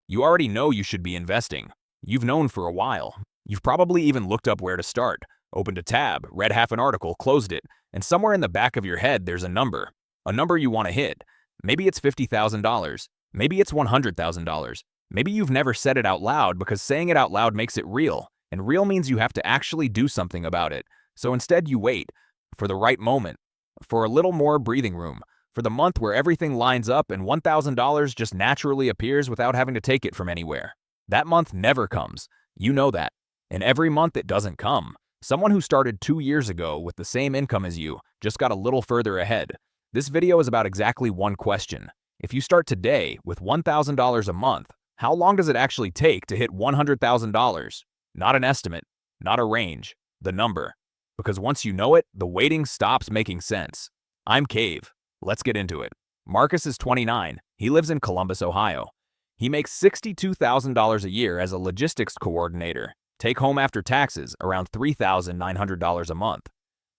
You already know you should be investing. You've known for a while. You've probably even looked up where to start, opened a tab, read half an article, closed it, and somewhere in the back of your head there's a number you want to hit. Maybe it's $50,000. Maybe it's $100,000. Maybe you've never said it out loud because saying it out loud makes it real, and real means you have to actually do something about it. So instead you wait for the right moment, for a little more breathing room, for the month where everything lines up and $1,000 just naturally appears without having to take it from anywhere. That month never comes. You know that. And every month it doesn't come. Someone who started 2 years ago with the same income as you just got a little further ahead. This video is about exactly one question. If you start today with $1,000 a month, how long does it actually take to hit $100,000? Not an estimate, not a range, the number. Because once you know it, the waiting stops making sense. I'm Cave. Let's get into it. Marcus is 29. He lives in Columbus, Ohio. He makes $62,000 a year as a logistics coordinator. Take home after taxes, around $3,900 a month.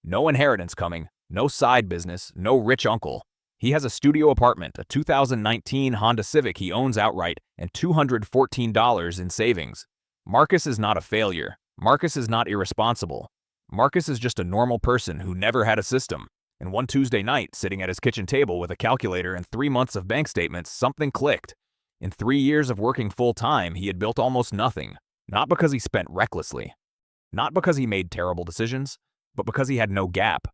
No inheritance coming, no side business, no rich uncle. He has a studio apartment, a 2019 Honda Civic he owns outright, and $214 in savings. Marcus is not a failure. Marcus is not irresponsible. Marcus is just a normal person who never had a system. And one Tuesday night, sitting at his kitchen table with a calculator and 3 months of bank statements, something clicked. In 3 years of working full-time, he had built almost nothing. Not because he spent recklessly. Not because he made terrible decisions, but because he had no gap.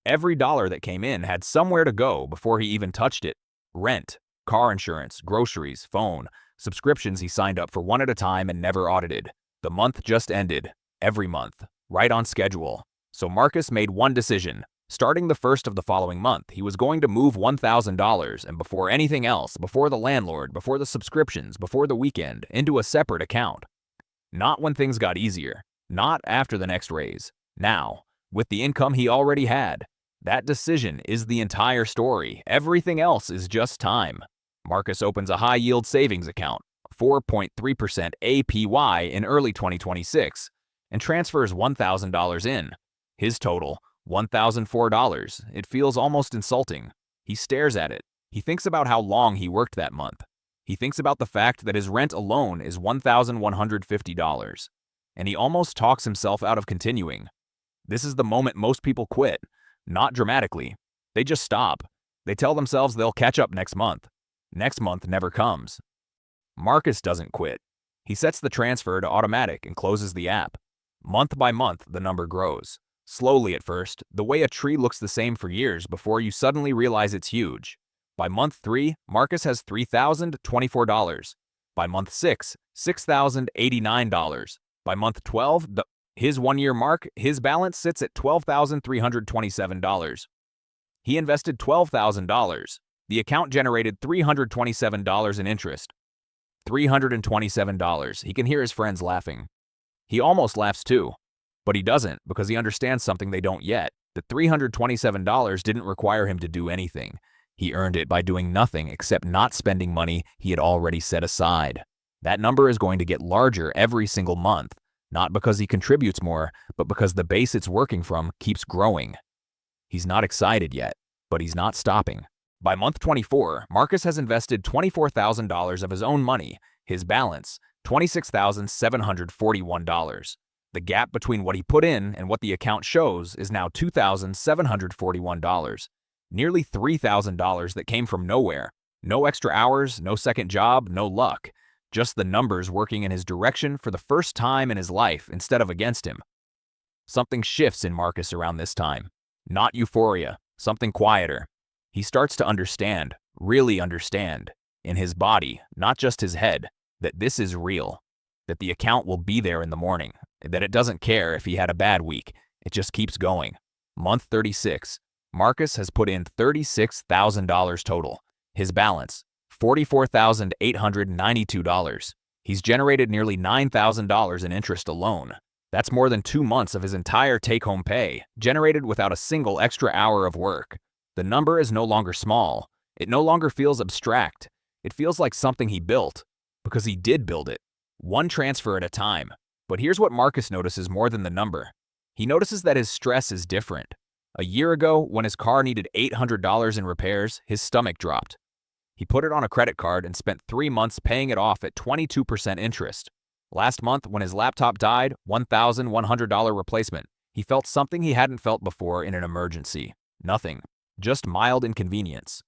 Every dollar that came in had somewhere to go before he even touched it. Rent, car insurance, groceries, phone, subscriptions he signed up for one at a time and never audited. The month just ended. Every month. Right on schedule. So Marcus made one decision. Starting the first of the following month, he was going to move $1,000 and before anything else, before the landlord, before the subscriptions, before the weekend, into a separate account. Not when things got easier. Not after the next raise. Now, with the income he already had. That decision is the entire story. Everything else is just time. Marcus opens a high-yield savings account, 4.3% APY in early 2026, and transfers $1,000 in. His total, $1,004. It feels almost insulting. He stares at it. He thinks about how long he worked that month. He thinks about the fact that his rent alone is $1,150. And he almost talks himself out of continuing. This is the moment most people quit. Not dramatically. They just stop. They tell themselves they'll catch up next month. Next month never comes. Marcus doesn't quit. He sets the transfer to automatic and closes the app. Month by month, the number grows. Slowly at first, the way a tree looks the same for years before you suddenly realize it's huge. By month 3, Marcus has $3,024. By month 6, $6,089. By month 12, his 1-year mark, his balance sits at $12,327. He invested $12,000. The account generated $327 in interest. $327. He can hear his friends laughing. He almost laughs too. But he doesn't because he understands something they don't yet. The $327 didn't require him to do anything. He earned it by doing nothing except not spending money he had already set aside. That number is going to get larger every single month. Not because he contributes more, but because the base it's working from keeps growing. He's not excited yet, but he's not stopping. By month 24, Marcus has invested $24,000 of his own money, his balance, $26,741. The gap between what he put in and what the account shows is now $2,741. Nearly $3,000 that came from nowhere. No extra hours, no second job, no luck. Just the numbers working in his direction for the first time in his life instead of against him. Something shifts in Marcus around this time. Not euphoria, something quieter. He starts to understand, really understand, in his body, not just his head, that this is real. That the account will be there in the morning. That it doesn't care if he had a bad week. It just keeps going. Month 36. Marcus has put in $36,000 total. His balance, $44,892. He's generated nearly $9,000 in interest alone. That's more than 2 months of his entire take-home pay, generated without a single extra hour of work. The number is no longer small. It no longer feels abstract. It feels like something he built, because he did build it. One transfer at a time. But here's what Marcus notices more than the number. He notices that his stress is different. A year ago, when his car needed $800 in repairs, his stomach dropped. He put it on a credit card and spent 3 months paying it off at 22% interest. Last month, when his laptop died, $1,100 replacement, he felt something he hadn't felt before in an emergency. Nothing. Just mild inconvenience.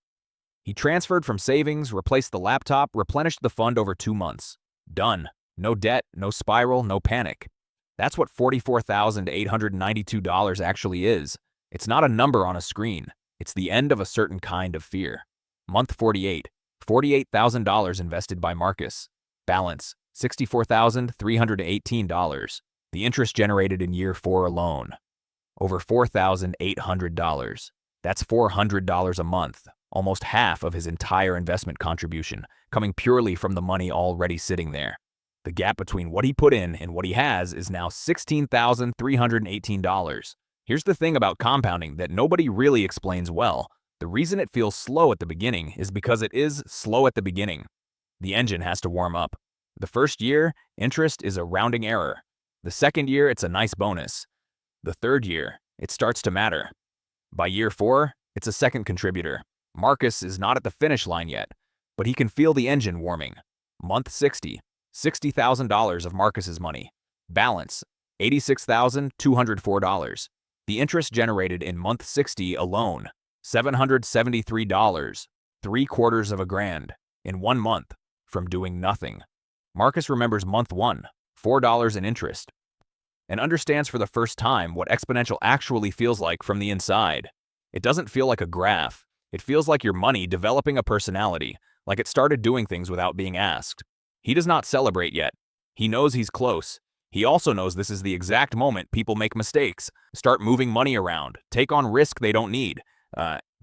He transferred from savings, replaced the laptop, replenished the fund over 2 months. Done. No debt, no spiral, no panic. That's what $44,892 actually is. It's not a number on a screen. It's the end of a certain kind of fear. Month 48. $48,000 invested by Marcus. Balance, $64,318. The interest generated in year 4 alone. Over $4,800. That's $400 a month, almost half of his entire investment contribution, coming purely from the money already sitting there. The gap between what he put in and what he has is now $16,318. Here's the thing about compounding that nobody really explains well. The reason it feels slow at the beginning is because it is slow at the beginning. The engine has to warm up. The first year, interest is a rounding error. The second year, it's a nice bonus. The third year, it starts to matter. By year 4, it's a second contributor. Marcus is not at the finish line yet, but he can feel the engine warming. Month 60, $60,000 of Marcus's money. Balance, $86,204. The interest generated in month 60 alone, $773, $750,000, in 1 month, from doing nothing. Marcus remembers month 1, $4 in interest, and understands for the first time what exponential actually feels like from the inside. It doesn't feel like a graph. It feels like your money developing a personality, like it started doing things without being asked. He does not celebrate yet. He knows he's close. He also knows this is the exact moment people make mistakes, start moving money around, take on risk they don't need,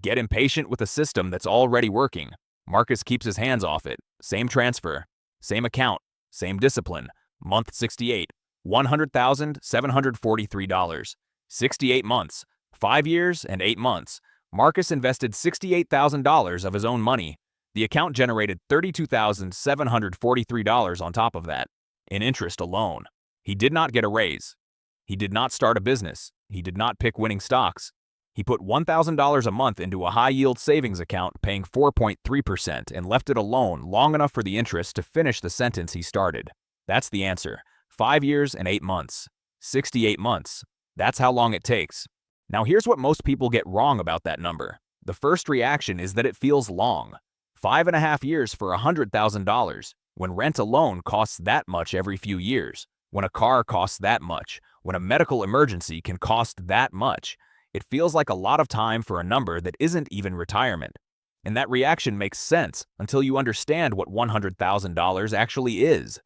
get impatient with a system that's already working. Marcus keeps his hands off it. Same transfer, same account, same discipline. Month 68, $100,743. 68 months, 5 years and 8 months. Marcus invested $68,000 of his own money. The account generated $32,743 on top of that, in interest alone. He did not get a raise. He did not start a business. He did not pick winning stocks. He put $1,000 a month into a high-yield savings account paying 4.3% and left it alone long enough for the interest to finish the sentence he started. That's the answer. 5 years and 8 months. 68 months. That's how long it takes. Now here's what most people get wrong about that number. The first reaction is that it feels long. 5.5 years for $100,000, when rent alone costs that much every few years, when a car costs that much, when a medical emergency can cost that much. It feels like a lot of time for a number that isn't even retirement. And that reaction makes sense until you understand what $100,000 actually is.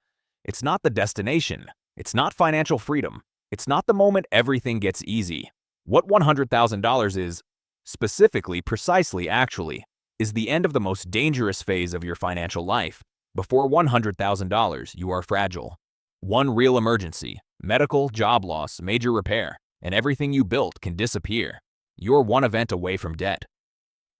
It's not the destination. It's not financial freedom. It's not the moment everything gets easy. What $100,000 is, specifically, precisely, actually, is the end of the most dangerous phase of your financial life. Before $100,000, you are fragile. One real emergency, medical, job loss, major repair, and everything you built can disappear. You're one event away from debt.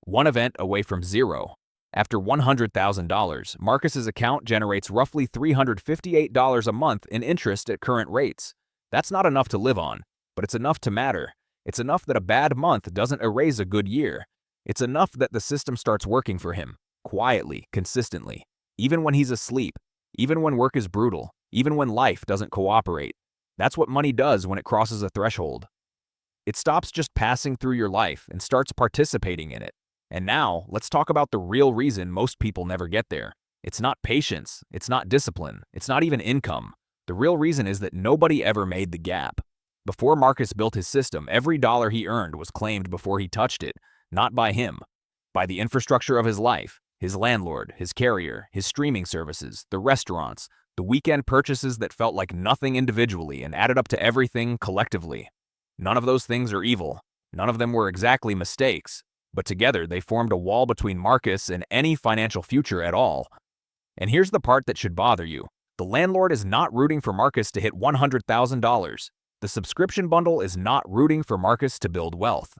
One event away from zero. After $100,000, Marcus's account generates roughly $358 a month in interest at current rates. That's not enough to live on, but it's enough to matter. It's enough that a bad month doesn't erase a good year. It's enough that the system starts working for him, quietly, consistently, even when he's asleep, even when work is brutal, even when life doesn't cooperate. That's what money does when it crosses a threshold. It stops just passing through your life and starts participating in it. And now, let's talk about the real reason most people never get there. It's not patience, it's not discipline, it's not even income. The real reason is that nobody ever made the gap. Before Marcus built his system, every dollar he earned was claimed before he touched it, not by him, by the infrastructure of his life, his landlord, his carrier, his streaming services, the restaurants, the weekend purchases that felt like nothing individually and added up to everything collectively. None of those things are evil. None of them were exactly mistakes, but together they formed a wall between Marcus and any financial future at all. And here's the part that should bother you. The landlord is not rooting for Marcus to hit $100,000. The subscription bundle is not rooting for Marcus to build wealth.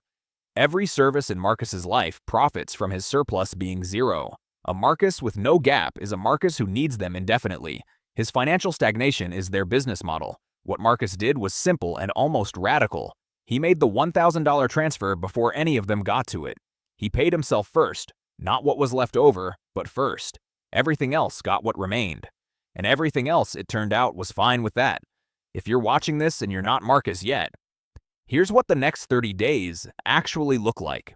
Every service in Marcus's life profits from his surplus being zero. A Marcus with no gap is a Marcus who needs them indefinitely. His financial stagnation is their business model. What Marcus did was simple and almost radical. He made the $1,000 transfer before any of them got to it. He paid himself first, Not what was left over, but first. Everything else got what remained. And everything else, it turned out, was fine with that. If you're watching this and you're not Marcus yet, here's what the next 30 days actually look like.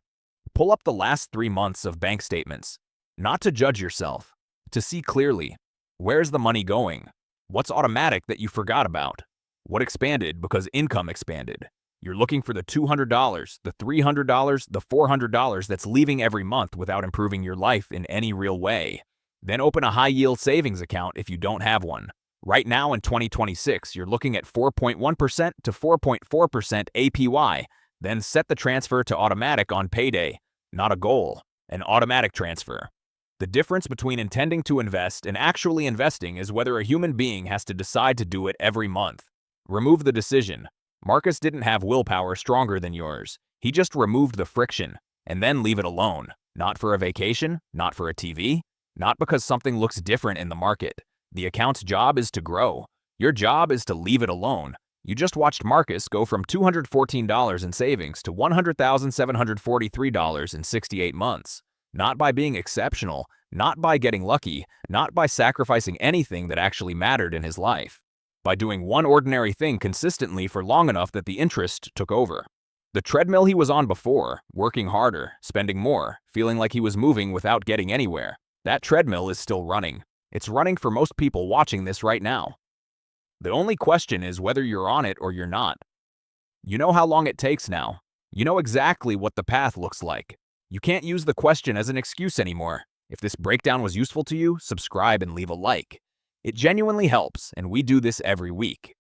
Pull up the last 3 months of bank statements. Not to judge yourself, to see clearly. Where's the money going? What's automatic that you forgot about? What expanded because income expanded? You're looking for the $200, the $300, the $400 that's leaving every month without improving your life in any real way. Then open a high-yield savings account if you don't have one. Right now in 2026, you're looking at 4.1% to 4.4% APY. Then set the transfer to automatic on payday. Not a goal, an automatic transfer. The difference between intending to invest and actually investing is whether a human being has to decide to do it every month. Remove the decision. Marcus didn't have willpower stronger than yours. He just removed the friction, and then leave it alone. Not for a vacation, not for a TV, not because something looks different in the market. The account's job is to grow. Your job is to leave it alone. You just watched Marcus go from $214 in savings to $100,743 in 68 months. Not by being exceptional, not by getting lucky, not by sacrificing anything that actually mattered in his life. By doing one ordinary thing consistently for long enough that the interest took over. The treadmill he was on before, working harder, spending more, feeling like he was moving without getting anywhere. That treadmill is still running. It's running for most people watching this right now. The only question is whether you're on it or you're not. You know how long it takes now. You know exactly what the path looks like. You can't use the question as an excuse anymore. If this breakdown was useful to you, subscribe and leave a like. It genuinely helps, and we do this every week.